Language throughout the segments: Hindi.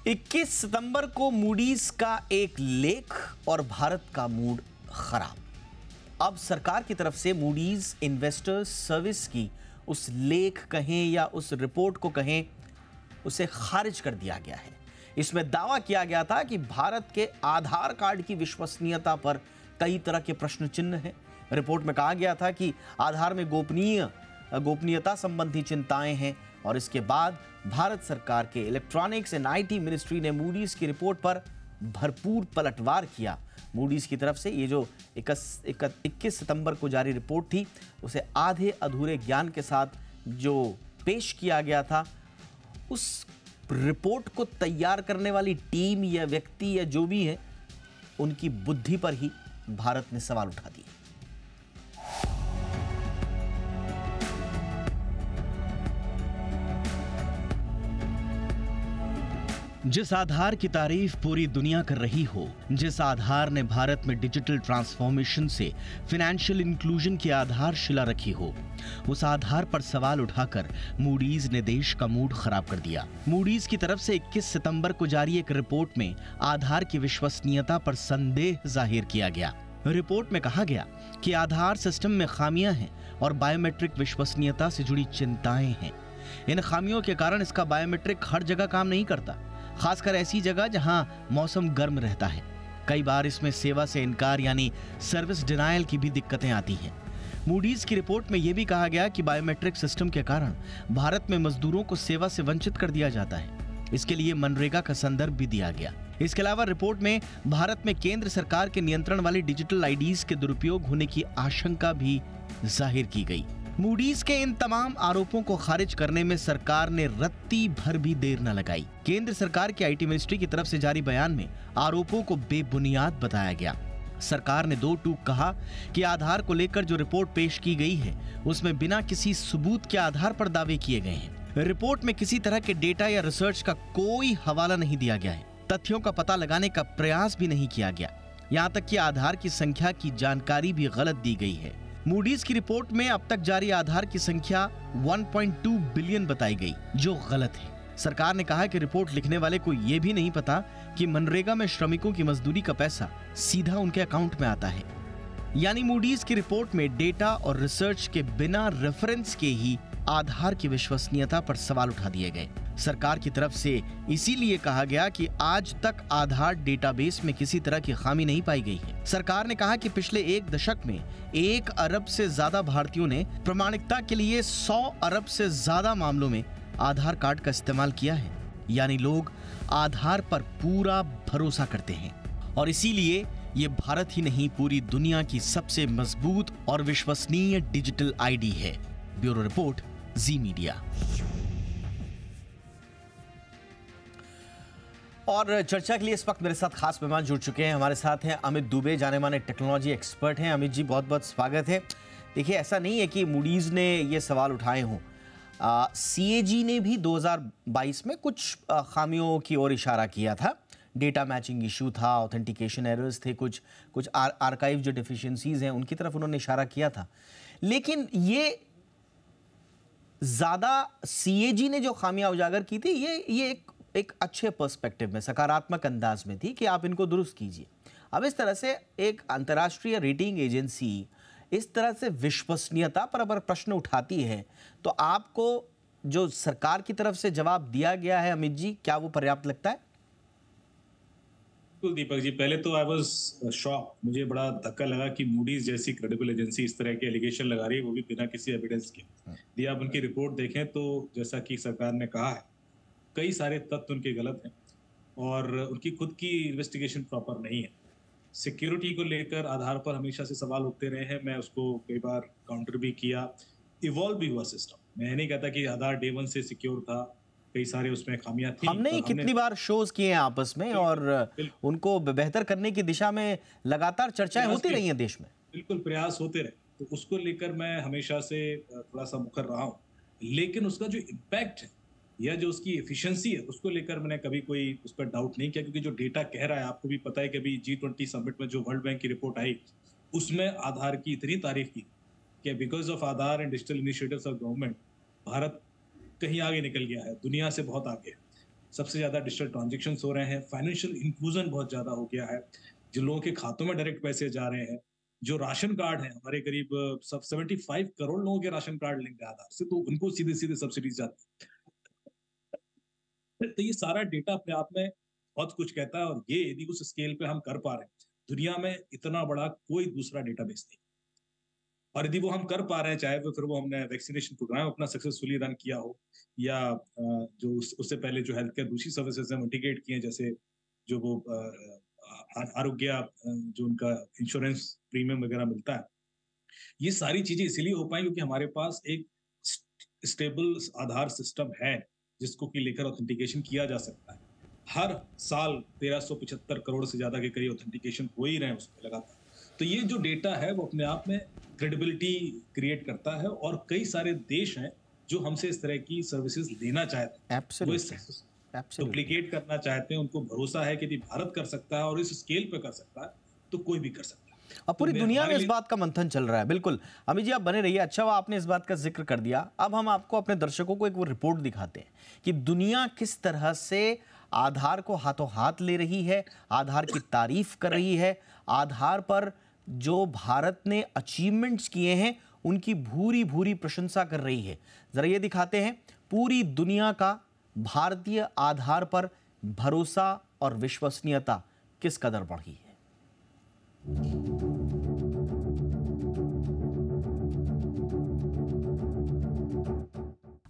21 सितंबर को मूडीज का एक लेख और भारत का मूड खराब। अब सरकार की तरफ से मूडीज इन्वेस्टर्स सर्विस की उस लेख कहें या उस रिपोर्ट को कहें, उसे खारिज कर दिया गया है। इसमें दावा किया गया था कि भारत के आधार कार्ड की विश्वसनीयता पर कई तरह के प्रश्न चिन्ह हैं। रिपोर्ट में कहा गया था कि आधार में गोपनीयता संबंधी चिंताएं हैं और इसके बाद भारत सरकार के इलेक्ट्रॉनिक्स एंड आईटी मिनिस्ट्री ने मूडीज की रिपोर्ट पर भरपूर पलटवार किया। मूडीज की तरफ से ये जो 21 सितंबर को जारी रिपोर्ट थी, उसे आधे अधूरे ज्ञान के साथ जो पेश किया गया था, उस रिपोर्ट को तैयार करने वाली टीम या व्यक्ति या जो भी है, उनकी बुद्धि पर ही भारत ने सवाल उठा दिए। जिस आधार की तारीफ पूरी दुनिया कर रही हो, जिस आधार ने भारत में डिजिटल ट्रांसफॉर्मेशन से फाइनेंशियल इंक्लूजन की आधारशिला रखी हो, उस आधार पर सवाल उठाकर मूडीज ने देश का मूड खराब कर दिया। मूडीज की तरफ से 21 सितंबर को जारी एक रिपोर्ट में आधार की विश्वसनीयता पर संदेह जाहिर किया गया। रिपोर्ट में कहा गया कि आधार सिस्टम में खामियां हैं और बायोमेट्रिक विश्वसनीयता से जुड़ी चिंताएं हैं। इन खामियों के कारण इसका बायोमेट्रिक हर जगह काम नहीं करता, खासकर ऐसी जगह जहां मौसम गर्म रहता है। कई बार इसमें सेवा से इनकार यानी सर्विस डिनायल की भी दिक्कतें आती हैं। मूडीज की रिपोर्ट में यह भी कहा गया कि बायोमेट्रिक सिस्टम के कारण भारत में मजदूरों को सेवा से वंचित कर दिया जाता है। इसके लिए मनरेगा का संदर्भ भी दिया गया। इसके अलावा रिपोर्ट में भारत में केंद्र सरकार के नियंत्रण वाली डिजिटल आईडीज के दुरुपयोग होने की आशंका भी जाहिर की गई। मूडीज के इन तमाम आरोपों को खारिज करने में सरकार ने रत्ती भर भी देर न लगाई। केंद्र सरकार की आईटी मिनिस्ट्री की तरफ से जारी बयान में आरोपों को बेबुनियाद बताया गया। सरकार ने दो टूक कहा कि आधार को लेकर जो रिपोर्ट पेश की गई है, उसमें बिना किसी सबूत के आधार पर दावे किए गए हैं। रिपोर्ट में किसी तरह के डेटा या रिसर्च का कोई हवाला नहीं दिया गया है। तथ्यों का पता लगाने का प्रयास भी नहीं किया गया। यहाँ तक कि आधार की संख्या की जानकारी भी गलत दी गई है। मूडीज की रिपोर्ट में अब तक जारी आधार की संख्या 1.2 बिलियन बताई गई, जो गलत है। सरकार ने कहा कि रिपोर्ट लिखने वाले को यह भी नहीं पता कि मनरेगा में श्रमिकों की मजदूरी का पैसा सीधा उनके अकाउंट में आता है। यानी मूडीज की रिपोर्ट में डेटा और रिसर्च के बिना रेफरेंस के ही आधार की विश्वसनीयता पर सवाल उठा दिए गए। सरकार की तरफ से इसीलिए कहा गया कि आज तक आधार डेटाबेस में किसी तरह की खामी नहीं पाई गई है। सरकार ने कहा कि पिछले एक दशक में 1 अरब से ज्यादा भारतीयों ने प्रमाणिकता के लिए 100 अरब से ज्यादा मामलों में आधार कार्ड का इस्तेमाल किया है। यानी लोग आधार पर पूरा भरोसा करते हैं और इसीलिए ये भारत ही नहीं, पूरी दुनिया की सबसे मजबूत और विश्वसनीय डिजिटल आईडी है। ब्यूरो रिपोर्ट, जी मीडिया। और चर्चा के लिए इस वक्त मेरे साथ खास मेहमान जुड़ चुके हैं। हमारे साथ हैं अमित दुबे, जाने माने टेक्नोलॉजी एक्सपर्ट हैं। अमित जी, बहुत बहुत स्वागत है। देखिए, ऐसा नहीं है कि मूडीज ने ये सवाल उठाए हों। सीएजी ने भी 2022 में कुछ खामियों की ओर इशारा किया था। डेटा मैचिंग इशू था, ऑथेंटिकेशन एरर्स थे, कुछ आर्काइव जो डिफिशिएंसीज हैं उनकी तरफ उन्होंने इशारा किया था। लेकिन ये ज्यादा सीएजी ने जो खामियां उजागर की थी, ये एक अच्छे पर्सपेक्टिव में, सकारात्मक अंदाज में थी कि आप इनको दुरुस्त कीजिए। अब इस तरह से एक अंतर्राष्ट्रीय रेटिंग एजेंसी इस तरह से विश्वसनीयता पर अगर प्रश्न उठाती है, तो आपको जो सरकार की तरफ से जवाब दिया गया है, अमित जी, क्या वो पर्याप्त लगता है? बिल्कुल दीपक जी, पहले तो आई वाज शॉक। मुझे बड़ा धक्का लगा कि मूडीज जैसी क्रेडिबल एजेंसी इस तरह के एलिगेशन लगा रही है, वो भी बिना किसी एविडेंस के। यदि आप उनकी रिपोर्ट देखें तो जैसा कि सरकार ने कहा है, कई सारे तथ्य उनके गलत हैं और उनकी खुद की इन्वेस्टिगेशन प्रॉपर नहीं है। सिक्योरिटी को लेकर आधार पर हमेशा से सवाल उठते रहे हैं। मैं उसको कई बार काउंटर भी किया। इवॉल्व भी हुआ सिस्टम। मैं नहीं कहता कि आधार डे 1 से सिक्योर था, कई सारे उसमें खामियां थी। हमने कितनी बार शोज किए हैं आपस में और उनको बेहतर करने की दिशा में लगातार चर्चाएं होती रही हैं देश में। बिल्कुल प्रयास होते रहे, तो उसको लेकर मैं हमेशा से थोड़ा सा मुखर रहा हूँ। लेकिन उसका जो इम्पैक्ट है या जो उसकी एफिशिएंसी है, उसको लेकर मैंने कभी कोई उस पर डाउट नहीं किया, क्योंकि जो डेटा कह रहा है, आपको भी पता है कि अभी G20 समिट में जो वर्ल्ड बैंक की रिपोर्ट आई, उसमें आधार की इतनी तारीफ की कि because of Aadhaar and digital initiatives of government, Bharat कहीं आगे निकल गया है, दुनिया से बहुत आगे है। सबसे ज्यादा डिजिटल ट्रांजेक्शन हो रहे हैं, फाइनेंशियल इंक्लूजन बहुत ज्यादा हो गया है, जिन लोगों के खातों में डायरेक्ट पैसे जा रहे हैं, जो राशन कार्ड है हमारे करीब सब 75 करोड़ लोगों के राशन कार्ड लिंक है आधार से, तो उनको सीधे सीधे सब्सिडीज जाती है। तो ये सारा डेटा अपने आप में बहुत कुछ कहता है, और ये यदि उस स्केल पे हम कर पा रहे हैं, दुनिया में इतना बड़ा कोई दूसरा डेटाबेस नहीं। और यदि वो हम कर पा रहे हैं, चाहे फिर वो हमने वैक्सीनेशन प्रोग्राम अपना सक्सेसफुली रन किया हो, या जो उससे पहले जो हेल्थ केयर दूसरी सर्विसेज हम इंटीग्रेट किए, जैसे जो वो आरोग्य जो उनका इंश्योरेंस प्रीमियम वगैरह मिलता है, ये सारी चीजें इसीलिए हो पाई क्योंकि हमारे पास एक स्टेबल आधार सिस्टम है जिसको कि लेकर ऑथेंटिकेशन किया जा सकता है। हर साल 1375 करोड़ से ज्यादा के करीब ऑथेंटिकेशन हो ही रहे हैं उसमें लगातार। तो ये जो डेटा है वो अपने आप में क्रेडिबिलिटी क्रिएट करता है, और कई सारे देश हैं जो हमसे इस तरह की सर्विसेज लेना चाहते हैं, वो इस डुप्लीकेट करना चाहते हैं। उनको भरोसा है कि यदि भारत कर सकता है और इस स्केल पे कर सकता है तो कोई भी कर सकता है। अब पूरी दुनिया में इस बात का मंथन चल रहा है। बिल्कुल अमित जी, आप बने रहिए। अच्छा हुआ आपने इस बात का जिक्र कर दिया। अब हम आपको, अपने दर्शकों को एक वो रिपोर्ट दिखाते हैं कि दुनिया किस तरह से आधार को हाथों हाथ ले रही है, आधार की तारीफ कर रही है, आधार पर जो भारत ने अचीवमेंट्स किए हैं उनकी भूरी भूरी प्रशंसा कर रही है। जरा ये दिखाते हैं पूरी दुनिया का भारतीय आधार पर भरोसा और विश्वसनीयता किस कदर बढ़ी है।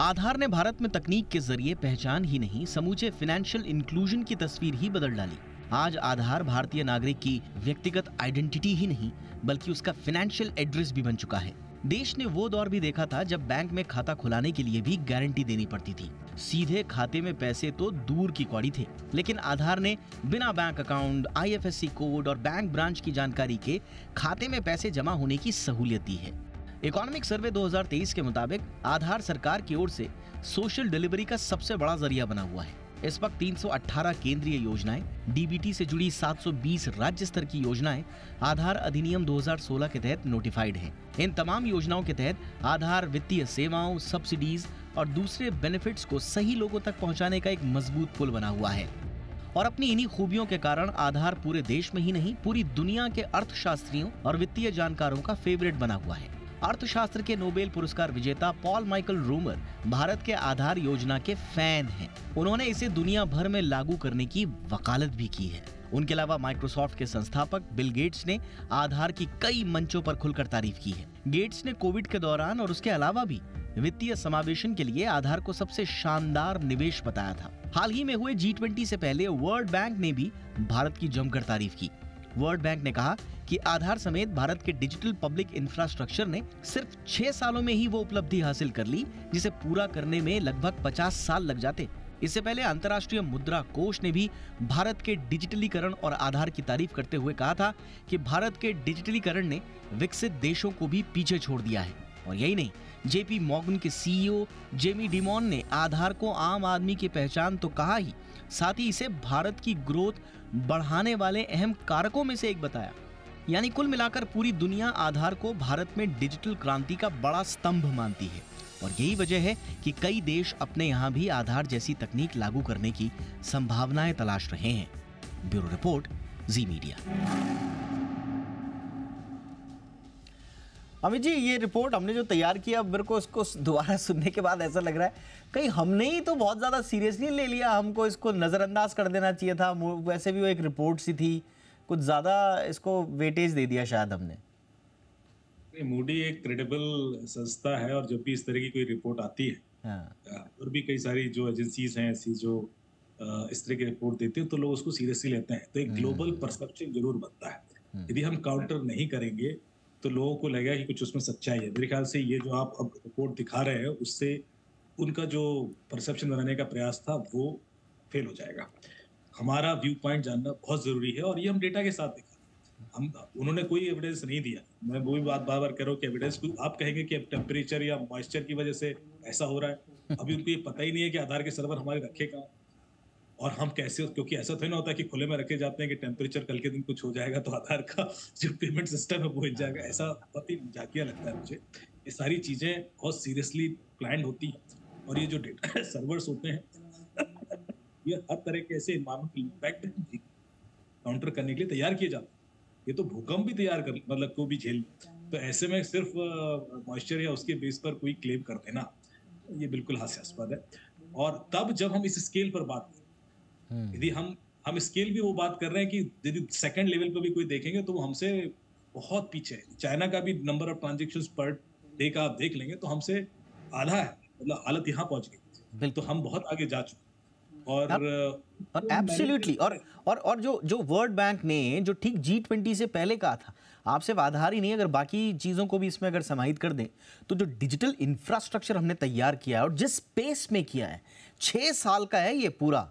आधार ने भारत में तकनीक के जरिए पहचान ही नहीं, समूचे फाइनेंशियल इंक्लूजन की तस्वीर ही बदल डाली। आज आधार भारतीय नागरिक की व्यक्तिगत आइडेंटिटी ही नहीं बल्कि उसका फाइनेंशियल एड्रेस भी बन चुका है। देश ने वो दौर भी देखा था जब बैंक में खाता खुलाने के लिए भी गारंटी देनी पड़ती थी। सीधे खाते में पैसे तो दूर की कौड़ी थे, लेकिन आधार ने बिना बैंक अकाउंट, IFSC कोड और बैंक ब्रांच की जानकारी के खाते में पैसे जमा होने की सहूलियत दी है। इकोनॉमिक सर्वे 2023 के मुताबिक आधार सरकार की ओर से सोशल डिलीवरी का सबसे बड़ा जरिया बना हुआ है। इस वक्त 318 केंद्रीय योजनाएं, DBT से जुड़ी 720 राज्य स्तर की योजनाएं आधार अधिनियम 2016 के तहत नोटिफाइड हैं। इन तमाम योजनाओं के तहत आधार वित्तीय सेवाओं, सब्सिडीज और दूसरे बेनिफिट्स को सही लोगों तक पहुंचाने का एक मजबूत पुल बना हुआ है। और अपनी इन्हीं खूबियों के कारण आधार पूरे देश में ही नहीं, पूरी दुनिया के अर्थशास्त्रियों और वित्तीय जानकारों का फेवरेट बना हुआ है। अर्थशास्त्र के नोबेल पुरस्कार विजेता पॉल माइकल रोमर भारत के आधार योजना के फैन हैं। उन्होंने इसे दुनिया भर में लागू करने की वकालत भी की है। उनके अलावा माइक्रोसॉफ्ट के संस्थापक बिल गेट्स ने आधार की कई मंचों पर खुलकर तारीफ की है। गेट्स ने कोविड के दौरान और उसके अलावा भी वित्तीय समावेशन के लिए आधार को सबसे शानदार निवेश बताया था। हाल ही में हुए G20 से पहले वर्ल्ड बैंक ने भी भारत की जमकर तारीफ की। वर्ल्ड बैंक ने कहा कि आधार समेत भारत के डिजिटल पब्लिक इंफ्रास्ट्रक्चर ने सिर्फ 6 सालों में ही वो उपलब्धि हासिल कर ली जिसे पूरा करने में लगभग 50 साल लग जाते। इससे पहले अंतर्राष्ट्रीय मुद्रा कोष ने भी भारत के डिजिटलीकरण और आधार की तारीफ करते हुए कहा था कि भारत के डिजिटलीकरण ने विकसित देशों को भी पीछे छोड़ दिया है। और यही नहीं, JP मॉर्गन के CEO जेमी डिमॉन ने आधार को आम आदमी की पहचान तो कहा ही, साथ ही इसे भारत की ग्रोथ बढ़ाने वाले अहम कारकों में से एक बताया। यानी कुल मिलाकर पूरी दुनिया आधार को भारत में डिजिटल क्रांति का बड़ा स्तंभ मानती है। और यही वजह है कि कई देश अपने यहाँ भी आधार जैसी तकनीक लागू करने की संभावनाएं तलाश रहे हैं। ब्यूरो रिपोर्ट, जी मीडिया। अमित जी, ये रिपोर्ट हमने जो तैयार किया, मेरे को इसको दोबारा सुनने के बाद ऐसा लग रहा है कहीं हमने ही तो बहुत ज़्यादा सीरियसली ले लिया, हमको इसको नज़रअंदाज कर देना चाहिए था। वैसे भी वो एक रिपोर्ट सी थी, कुछ ज़्यादा इसको वेटेज दे दिया शायद हमने। मूडी एक क्रेडिबल संस्था है, और जब भी इस तरह की कोई रिपोर्ट आती है, और भी कई सारी जो एजेंसीज हैं ऐसी जो इस तरह की रिपोर्ट देते हैं, तो लोग उसको सीरियसली लेते हैं। तो एक ग्लोबल परसेप्शन जरूर बनता है। यदि हम काउंटर नहीं करेंगे तो लोगों को लगेगा कि कुछ उसमें सच्चाई है। मेरे ख्याल से ये जो आप अब रिपोर्ट दिखा रहे हैं, उससे उनका जो परसेप्शन बनाने का प्रयास था वो फेल हो जाएगा। हमारा व्यू पॉइंट जानना बहुत जरूरी है, और ये हम डेटा के साथ दिखा। उन्होंने कोई एविडेंस नहीं दिया। मैं वो भी बात बार बार कह रहा हूँ कि एविडेंस आप कहेंगे कि टेम्परेचर या मॉइस्चर की वजह से ऐसा हो रहा है। अभी उनको ये पता ही नहीं है कि आधार के सर्वर हमारे रखे कहाँ, और हम कैसे, क्योंकि ऐसा तो नहीं होता कि खुले में रखे जाते हैं कि टेम्परेचर कल के दिन कुछ हो जाएगा तो आधार का जो पेमेंट सिस्टम है वो हिल जाएगा। ऐसा बहुत ही झाकिया लगता है मुझे। ये सारी चीजें बहुत सीरियसली प्लान्ड होती हैं, और ये जो डेटा सर्वर्स होते हैं ये हर तरह के ऐसे एनवायरमेंटल इम्पैक्ट काउंटर करने के लिए तैयार किए जाते हैं। ये तो भूकंप भी तैयार कर मतलब को भी झेल, तो ऐसे में सिर्फ मॉइस्चर या उसके बेस पर कोई क्लेम कर देना ये बिल्कुल हास्यास्पद है। और तब जब हम इस स्केल पर बात करें, यदि हम स्केल भी वो बात कर रहे हैं कि यदि सेकंड लेवल पर भी कोई देखेंगे तो वो हमसे बहुत पीछे है। चाइना का भी number of transactions per day का आप देख लेंगे तो हमसे आधा है, मतलब हालत यहाँ पहुंच गई, तो हम बहुत आगे जा चुके और एब्सोल्युटली। और जो वर्ल्ड बैंक ने जो ठीक G20 से पहले कहा था, आप सिर्फ आधार ही नहीं, अगर बाकी चीज़ों को भी इसमें अगर समाहित कर दें तो जो डिजिटल इंफ्रास्ट्रक्चर हमने तैयार किया है और जिस पेस में किया है, 6 साल का है ये पूरा,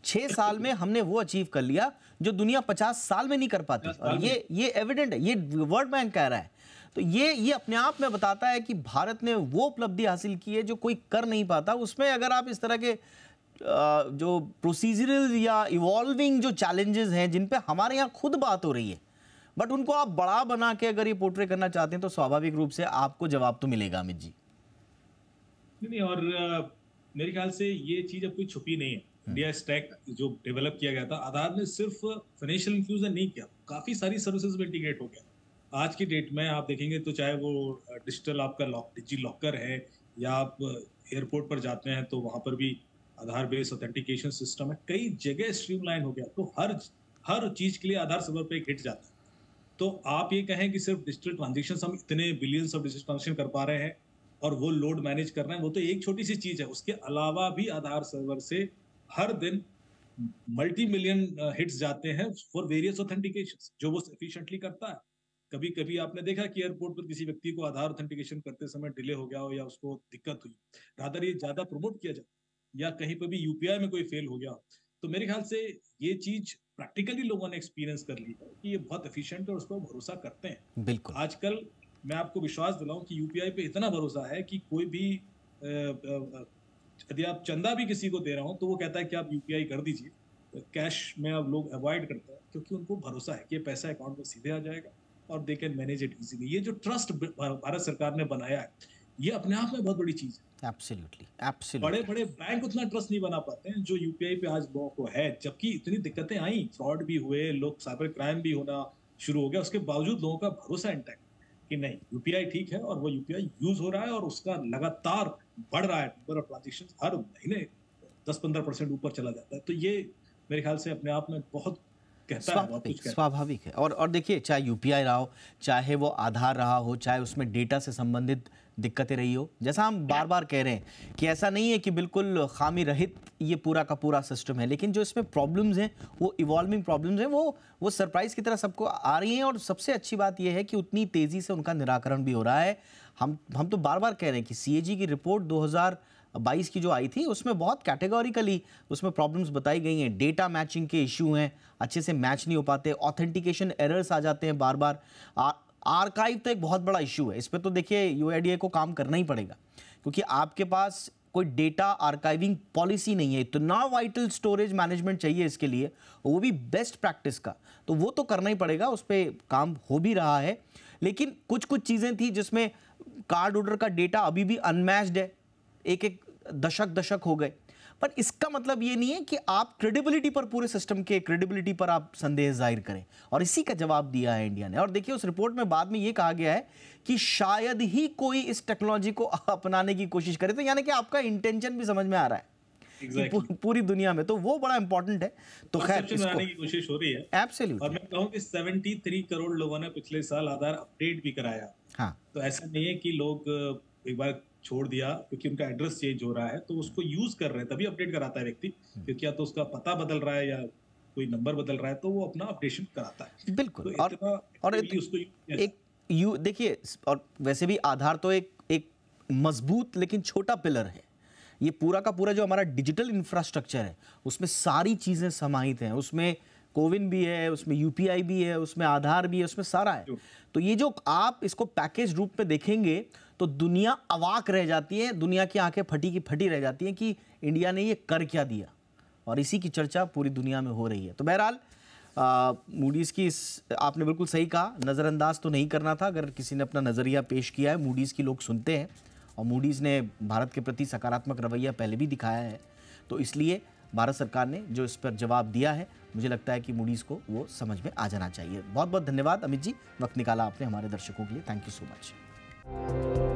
6 साल में हमने वो अचीव कर लिया जो दुनिया 50 साल में नहीं कर पाती। और ये एविडेंट है, ये वर्ल्ड बैंक कह रहा है। तो ये अपने आप में बताता है कि भारत ने वो उपलब्धि हासिल की है जो कोई कर नहीं पाता। उसमें अगर आप इस तरह के जो प्रोसीजरल या इवॉल्विंग जो चैलेंजेस हैं जिन पे हमारे यहाँ खुद बात हो रही है, बट उनको आप बड़ा बना के अगर ये पोर्ट्रे करना चाहते हैं तो स्वाभाविक रूप से आपको जवाब तो मिलेगा अमित जी। नहीं, और मेरे ख्याल से ये चीज अब कोई छुपी नहीं है। इंडिया स्टैक जो डेवलप किया गया था, आधार ने सिर्फ फाइनेंशियल इंक्लूजन नहीं किया, काफी सारी सर्विसेज में इंटीग्रेट हो गया। आज की डेट में आप देखेंगे तो चाहे वो डिजिटल आपका डिजी लॉकर है या आप एयरपोर्ट पर जाते हैं तो वहां पर भी आधार बेस्ड ऑथेंटिकेशन सिस्टम है, कई जगह स्ट्रीमलाइन हो गया। तो हर चीज के लिए आधार सर्वर पे एक हिट जाता है। तो आप ये कहें कि सिर्फ डिजिटल ट्रांजेक्शन हम इतने बिलियंस ऑफ डिजिटल ट्रांजेक्शन कर पा रहे हैं और वो लोड मैनेज कर रहे हैं, वो तो एक छोटी सी चीज है। उसके अलावा भी आधार सर्वर से हर दिन मल्टी मिलियन हिट्स जाते हैं फॉर वेरियस ऑथेंटिकेशंस, जो वो एफिशिएंटली करता है। कभी कभी आपने देखा कि एयरपोर्ट पर किसी व्यक्ति को आधार ऑथेंटिकेशन करते समय डिले हो गया हो या उसको दिक्कत हुई, रादर ये ज्यादा प्रमोट किया जाए, या कहीं पर भी यूपीआई में कोई फेल हो गया। तो मेरे ख्याल से ये चीज प्रैक्टिकली लोगों ने एक्सपीरियंस कर ली है कि ये बहुत एफिशिएंट है और उस पर भरोसा करते हैं। बिल्कुल। आजकल मैं आपको विश्वास दिलाऊं कि यूपीआई पे इतना भरोसा है कि कोई भी यदि आप चंदा भी किसी को दे रहा हो तो वो कहता है कि आप यूपीआई कर दीजिए। कैश में अब लोग अवॉइड करते हैं क्योंकि उनको भरोसा है कि ये पैसा अकाउंट में सीधे आ जाएगा और they can manage it easily. ये जो ट्रस्ट भारत सरकार ने बनाया है, ये अपने आप में बहुत बड़ी चीज है। Absolutely, absolutely. बड़े बड़े बैंक उतना ट्रस्ट नहीं बना पाते हैं जो यूपीआई पे आज लोगों को है, जबकि इतनी दिक्कतें आई, फ्रॉड भी हुए, लोग साइबर क्राइम भी होना शुरू हो गया, उसके बावजूद लोगों का भरोसा इंटैक्ट कि नहीं यूपीआई ठीक है और वो यूपीआई यूज हो रहा है और उसका लगातार बढ़ रहा है। नंबर ऑफ ट्रांजेक्शन हर महीने 10-15% ऊपर चला जाता है। तो ये मेरे ख्याल से अपने आप में बहुत कहता है, बहुत कुछ कहता है। स्वाभाविक है। और देखिए, चाहे यूपीआई रहा हो, चाहे वो आधार रहा हो, चाहे उसमें डेटा से संबंधित दिक्कतें रही हो, जैसा हम बार बार कह रहे हैं कि ऐसा नहीं है कि बिल्कुल खामी रहित ये पूरा का पूरा सिस्टम है, लेकिन जो इसमें प्रॉब्लम्स हैं, वो इवॉल्विंग प्रॉब्लम्स हैं, वो सरप्राइज की तरह सबको आ रही हैं। और सबसे अच्छी बात ये है कि उतनी तेज़ी से उनका निराकरण भी हो रहा है। हम तो बार बार कह रहे हैं कि सीएजी की रिपोर्ट 2022 की जो आई थी, उसमें बहुत कैटेगोरिकली उसमें प्रॉब्लम्स बताई गई हैं। डेटा मैचिंग के इशू हैं, अच्छे से मैच नहीं हो पाते, ऑथेंटिकेशन एरर्स आ जाते हैं बार बार। आर्काइव तो एक बहुत बड़ा इशू है, इस पर तो देखिए यूआईडीएआई को काम करना ही पड़ेगा, क्योंकि आपके पास कोई डेटा आर्काइविंग पॉलिसी नहीं है। इतना वाइटल स्टोरेज मैनेजमेंट चाहिए इसके लिए, वो भी बेस्ट प्रैक्टिस का, तो वो तो करना ही पड़ेगा। उस पर काम हो भी रहा है, लेकिन कुछ चीज़ें थी जिसमें कार्ड होल्डर का डेटा अभी भी अनमैच्ड है, एक दशक हो गए। पर इसका मतलब ये नहीं है कि आप क्रेडिबिलिटी पर, पूरे सिस्टम के क्रेडिबिलिटी पर आप संदेह जाहिर करें, और इसी का जवाब दिया है इंडिया ने। और देखिए, उस रिपोर्ट में बाद में ये कहा गया है कि शायद ही कोई इस टेक्नोलॉजी को अपनाने की कोशिश करे, तो यानी कि आपका इंटेंशन भी समझ में आ रहा है exactly. पूरी दुनिया में, तो वो बड़ा इंपॉर्टेंट है। तो खैर, इसको की कोशिश हो रही है। एब्सोल्युटली। और मैं कहूं कि 73 करोड़ लोगों ने पिछले साल आधार अपडेट भी कराया। हाँ, तो ऐसा नहीं है कि लोग एक बार छोड़ दिया क्योंकि उनका एड्रेस चेंज हो रहा है तो उसको यूज कर रहे हैं, तभी अपडेट कराता है व्यक्ति, क्योंकि या तो उसका पता बदल रहा है या कोई नंबर बदल रहा है तो वो अपना अपडेशन कराता है। बिल्कुल। तो और उसको देखिए, और वैसे भी आधार तो एक मजबूत लेकिन छोटा पिलर है। ये पूरा का पूरा जो हमारा डिजिटल इंफ्रास्ट्रक्चर है, उसमें सारी चीजें समाहित हैं। उसमें कोविन भी है, उसमें यूपीआई भी है, उसमें आधार भी है, उसमें सारा है। तो ये जो आप इसको पैकेज रूप में देखेंगे तो दुनिया अवाक रह जाती है, दुनिया की आंखें फटी की फटी रह जाती हैं कि इंडिया ने ये कर क्या दिया, और इसी की चर्चा पूरी दुनिया में हो रही है। तो बहरहाल मूडीज़ की आपने बिल्कुल सही कहा, नज़रअंदाज तो नहीं करना था। अगर किसी ने अपना नज़रिया पेश किया है, मूडीज़ की लोग सुनते हैं, और मूडीज़ ने भारत के प्रति सकारात्मक रवैया पहले भी दिखाया है, तो इसलिए भारत सरकार ने जो इस पर जवाब दिया है, मुझे लगता है कि मूडीज़ को वो समझ में आ जाना चाहिए। बहुत बहुत धन्यवाद अमित जी, वक्त निकाला आपने हमारे दर्शकों के लिए। Thank you so much.